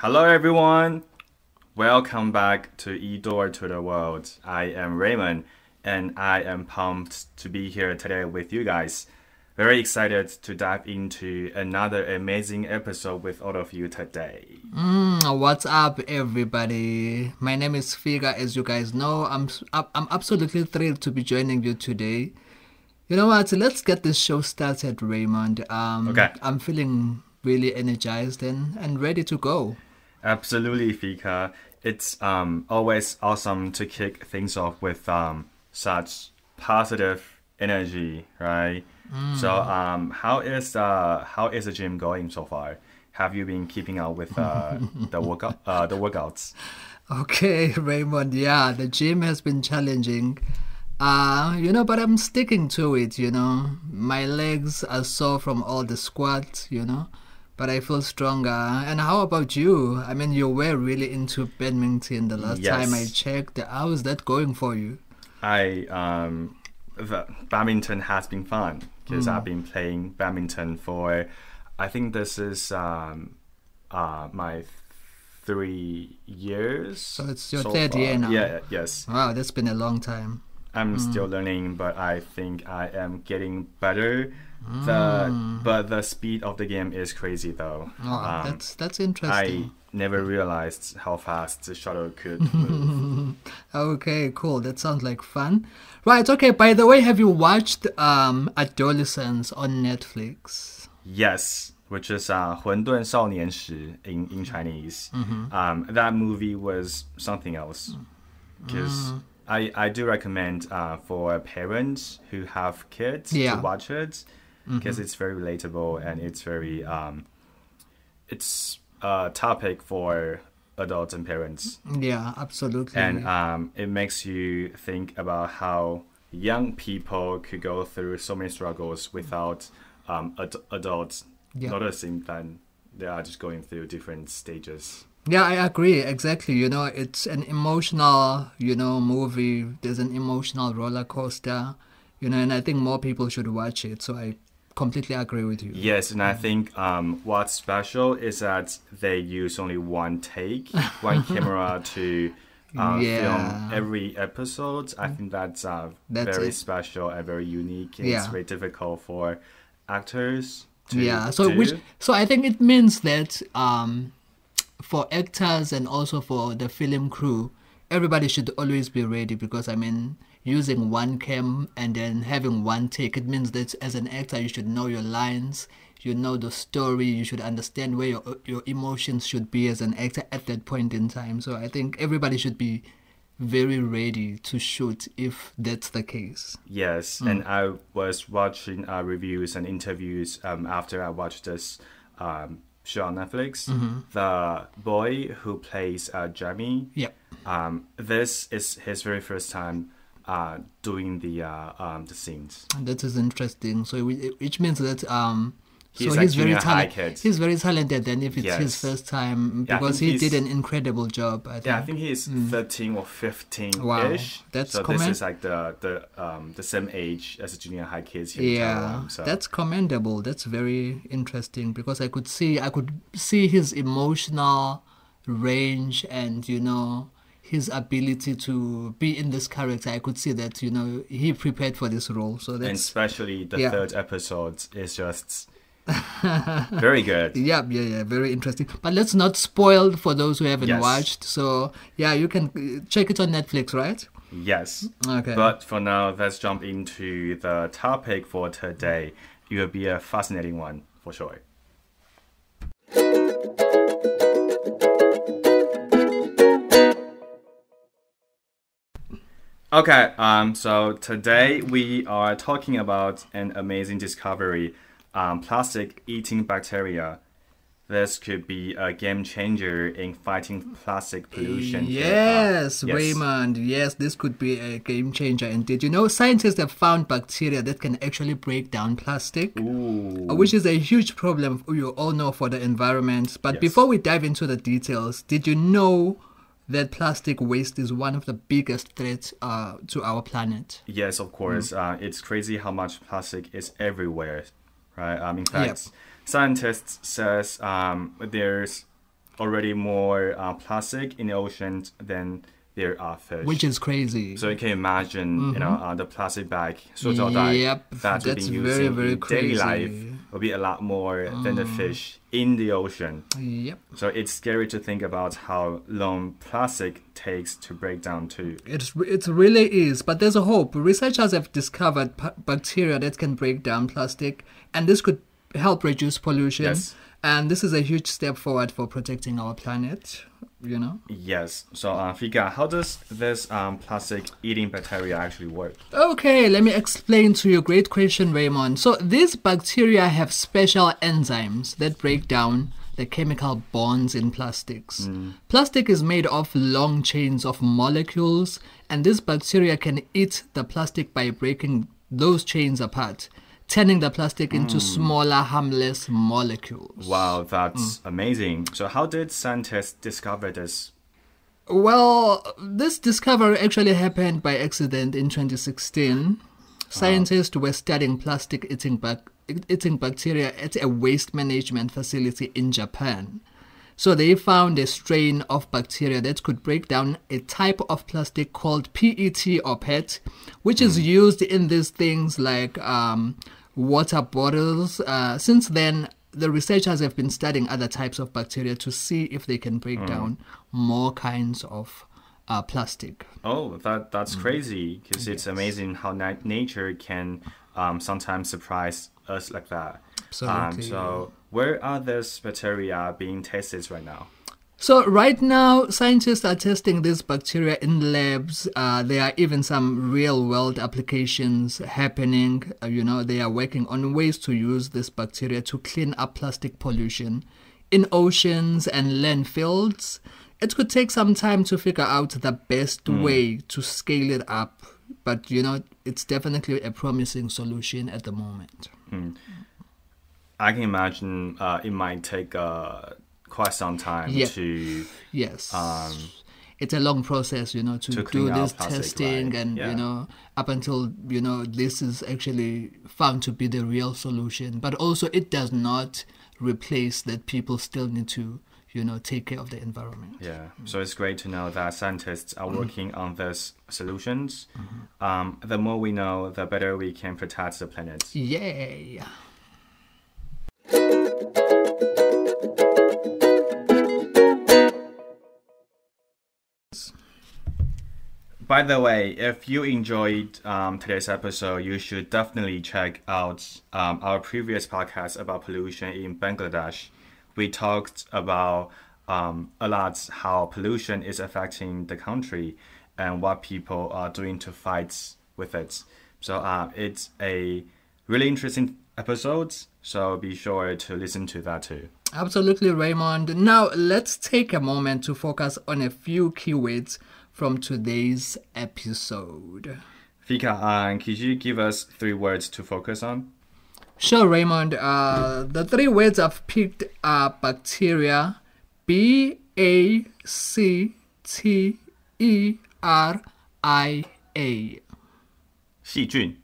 Hello everyone! Welcome back to E-Door to the World. I am Raymond and I am pumped to be here today with you guys. Very excited to dive into another amazing episode with all of you today. What's up, everybody? My name is Figa. As you guys know, I'm absolutely thrilled to be joining you today. You know what? Let's get this show started, Raymond. Okay. I'm feeling really energized and ready to go. Absolutely, Fika. It's always awesome to kick things off with such positive energy, right? So, how is the gym going so far? Have you been keeping up with the workouts? Okay, Raymond. Yeah, the gym has been challenging. But I'm sticking to it. My legs are sore from all the squats. But I feel stronger. And how about you? I mean, you were really into badminton the last time I checked. How is that going for you? The badminton has been fun because I've been playing badminton for, I think this is my 3 years. So it's your third year now? Yeah, yes. Wow, that's been a long time. I'm still learning, but I think I am getting better. But the speed of the game is crazy, though. Oh, that's interesting. I never realized how fast the shuttle could move. Okay, cool. That sounds like fun. Right, okay. By the way, have you watched Adolescence on Netflix? Yes, which is 混沌少年时 in Chinese. That movie was something else. Because I do recommend for parents who have kids to watch it. Because it's very relatable and it's very it's a topic for adults and parents. Yeah, absolutely. And it makes you think about how young people could go through so many struggles without adults noticing that they are just going through different stages. Yeah, I agree. Exactly. It's an emotional, movie. There's an emotional roller coaster, and I think more people should watch it. So I completely agree with you. Yes, and I think what's special is that they use only one take, one camera to film every episode. I think that's very special and very unique. And it's very difficult for actors to do. So I think it means that for actors and also for the film crew, everybody should always be ready because, using one cam and then having one take, it means that as an actor, you should know your lines, you know the story, you should understand where your emotions should be as an actor at that point in time. So I think everybody should be very ready to shoot if that's the case. Yes, and I was watching reviews and interviews after I watched this show on Netflix. The boy who plays Jeremy, this is his very first time doing the scenes. That is interesting. So which means that he's very talented. He's very talented, and if it's his first time, because he did an incredible job. I think he's 13 or 15-ish. Wow, that's this is like the same age as the junior high kids here in Taiwan. So that's commendable. That's very interesting because I could see his emotional range and his ability to be in this character. I could see that he prepared for this role. So that's, and especially the third episode is just very good. Yeah, very interesting. But let's not spoil for those who haven't watched. So you can check it on Netflix, right? Yes. Okay. But for now, let's jump into the topic for today. It will be a fascinating one for sure. Okay, so today we are talking about an amazing discovery, plastic eating bacteria. This could be a game changer in fighting plastic pollution. Yes, Raymond. Yes, this could be a game changer indeed. Scientists have found bacteria that can actually break down plastic, which is a huge problem, you all know, for the environment. But before we dive into the details, did you know that plastic waste is one of the biggest threats to our planet? Yes, of course. It's crazy how much plastic is everywhere, right? In fact, scientists says there's already more plastic in the oceans than there are fish. Which is crazy. So you can imagine, the plastic bag, 塑胶袋, that we've been using very in daily life will be a lot more than the fish in the ocean. Yep. So it's scary to think about how long plastic takes to break down too. It really is, but there's a hope. Researchers have discovered bacteria that can break down plastic, and this could help reduce pollution. Yes. And this is a huge step forward for protecting our planet, you know? Yes. So, Fika, how does this plastic-eating bacteria actually work? Okay, let me explain to you. Great question, Raymond. So these bacteria have special enzymes that break down the chemical bonds in plastics. Plastic is made of long chains of molecules, and this bacteria can eat the plastic by breaking those chains apart, turning the plastic into smaller, harmless molecules. Wow, that's amazing. So how did scientists discover this? Well, this discovery actually happened by accident in 2016. Scientists were studying plastic-eating bacteria at a waste management facility in Japan. So they found a strain of bacteria that could break down a type of plastic called PET or PET, which is used in these things like water bottles. Since then, the researchers have been studying other types of bacteria to see if they can break down more kinds of plastic. Oh, that's crazy, because it's amazing how nature can sometimes surprise us like that. Absolutely. So where are these bacteria being tested right now? So right now, scientists are testing these bacteria in labs. There are even some real-world applications happening. They are working on ways to use this bacteria to clean up plastic pollution in oceans and landfills. It could take some time to figure out the best way to scale it up, but it's definitely a promising solution at the moment. I can imagine it might take quite some time to... Yes. It's a long process, to do this testing, right? And, up until, this is actually found to be the real solution. But also it does not replace that people still need to, take care of the environment. Yeah, so it's great to know that scientists are working on these solutions. The more we know, the better we can protect the planet. Yay! By the way, if you enjoyed today's episode, you should definitely check out our previous podcast about pollution in Bangladesh. We talked about a lot how pollution is affecting the country and what people are doing to fight with it. So it's a really interesting episode, so be sure to listen to that too. Absolutely, Raymond. Now, let's take a moment to focus on a few keywords from today's episode. Fika, could you give us 3 words to focus on? Sure, Raymond. The 3 words I've picked are bacteria, BACTERIA. Xijun.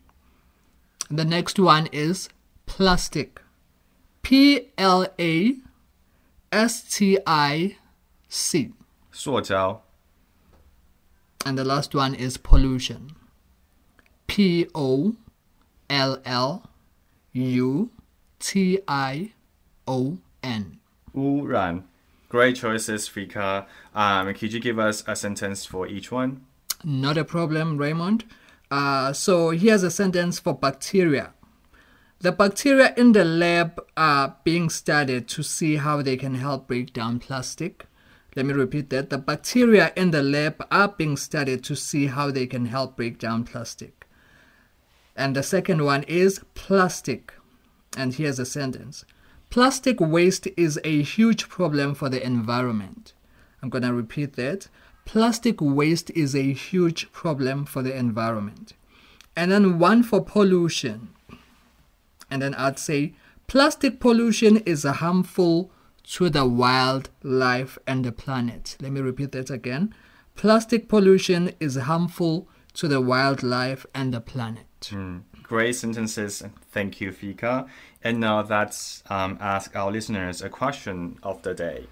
The next one is plastic, PLASTIC. 塑胶. And the last one is pollution, POLLUTION.污染. Great choices, Fika. Could you give us a sentence for each one? Not a problem, Raymond. So here's a sentence for bacteria. The bacteria in the lab are being studied to see how they can help break down plastic. Let me repeat that. The bacteria in the lab are being studied to see how they can help break down plastic. And the second one is plastic. And here's a sentence. Plastic waste is a huge problem for the environment. I'm going to repeat that. Plastic waste is a huge problem for the environment. And then one for pollution. And then I'd say plastic pollution is harmful to the wildlife and the planet. Let me repeat that again. Plastic pollution is harmful to the wildlife and the planet. Great sentences. Thank you, Fika. And now let's ask our listeners a question of the day.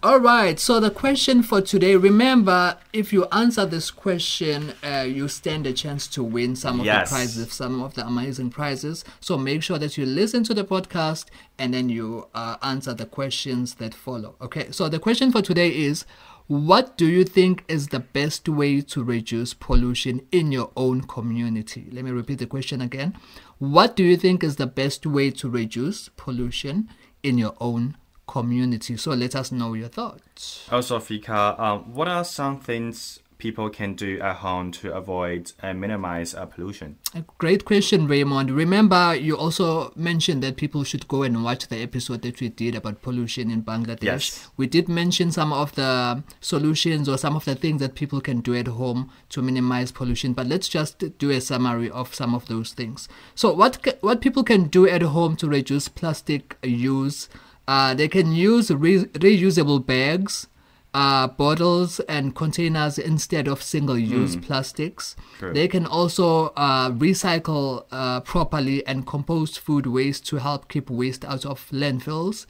All right, so the question for today, remember, if you answer this question, you stand a chance to win some of the prizes, some of the amazing prizes. So make sure that you listen to the podcast and then you answer the questions that follow. Okay, so the question for today is, what do you think is the best way to reduce pollution in your own community? Let me repeat the question again. What do you think is the best way to reduce pollution in your own community? So let us know your thoughts. Also, Fika, what are some things people can do at home to avoid and minimize pollution? A great question, Raymond. Remember, you also mentioned that people should go and watch the episode that we did about pollution in Bangladesh. Yes. We did mention some of the solutions or some of the things that people can do at home to minimize pollution, but let's just do a summary of some of those things. So what people can do at home to reduce plastic use, they can use reusable bags, bottles and containers instead of single-use plastics. True. They can also recycle properly and compost food waste to help keep waste out of landfills.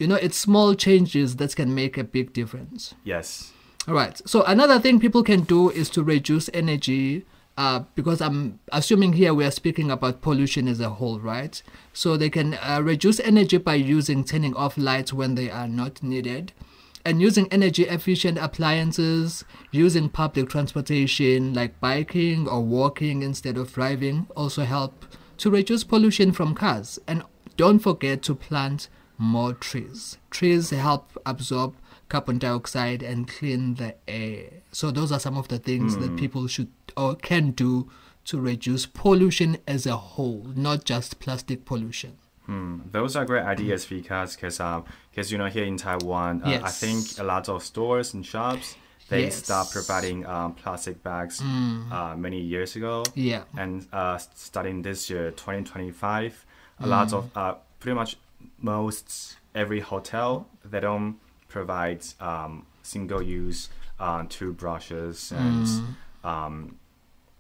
You know, it's small changes that can make a big difference. Yes. All right. So another thing people can do is to reduce energy, because I'm assuming here we are speaking about pollution as a whole, right? So they can reduce energy by turning off lights when they are not needed, and using energy-efficient appliances, using public transportation like biking or walking instead of driving also help to reduce pollution from cars. And don't forget to plant more trees. Trees help absorb carbon dioxide and clean the air. So those are some of the things that people should or can do to reduce pollution as a whole, not just plastic pollution. Those are great ideas, because you know, here in Taiwan, I think a lot of stores and shops, they stopped providing plastic bags many years ago. Yeah. And starting this year, 2025, a lot of pretty much most every hotel, they don't provide single-use toothbrushes and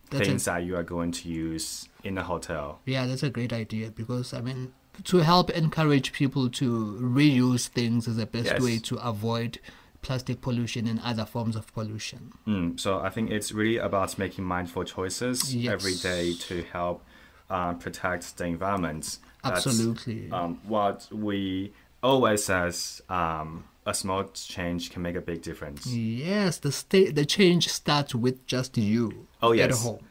things that you are going to use in a hotel. Yeah, that's a great idea, because I mean, to help encourage people to reuse things is the best way to avoid plastic pollution and other forms of pollution. So I think it's really about making mindful choices every day to help protect the environment. Absolutely. That's what we always says, a small change can make a big difference. Yes, the change starts with just you at home.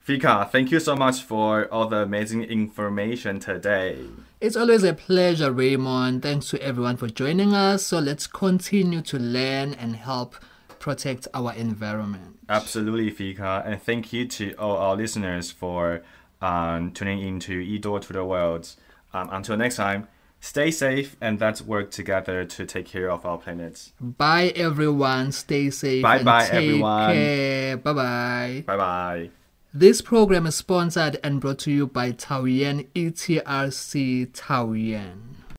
Fika, thank you so much for all the amazing information today. It's always a pleasure, Raymond. Thanks to everyone for joining us. So let's continue to learn and help protect our environment. Absolutely, Fika. And thank you to all our listeners for tuning in to eDoor to the World. Until next time, stay safe and let's work together to take care of our planet. Bye, everyone. Stay safe. Bye-bye, take everyone. Care. Bye-bye. Bye-bye. This program is sponsored and brought to you by Taoyuan ETRC Taoyuan.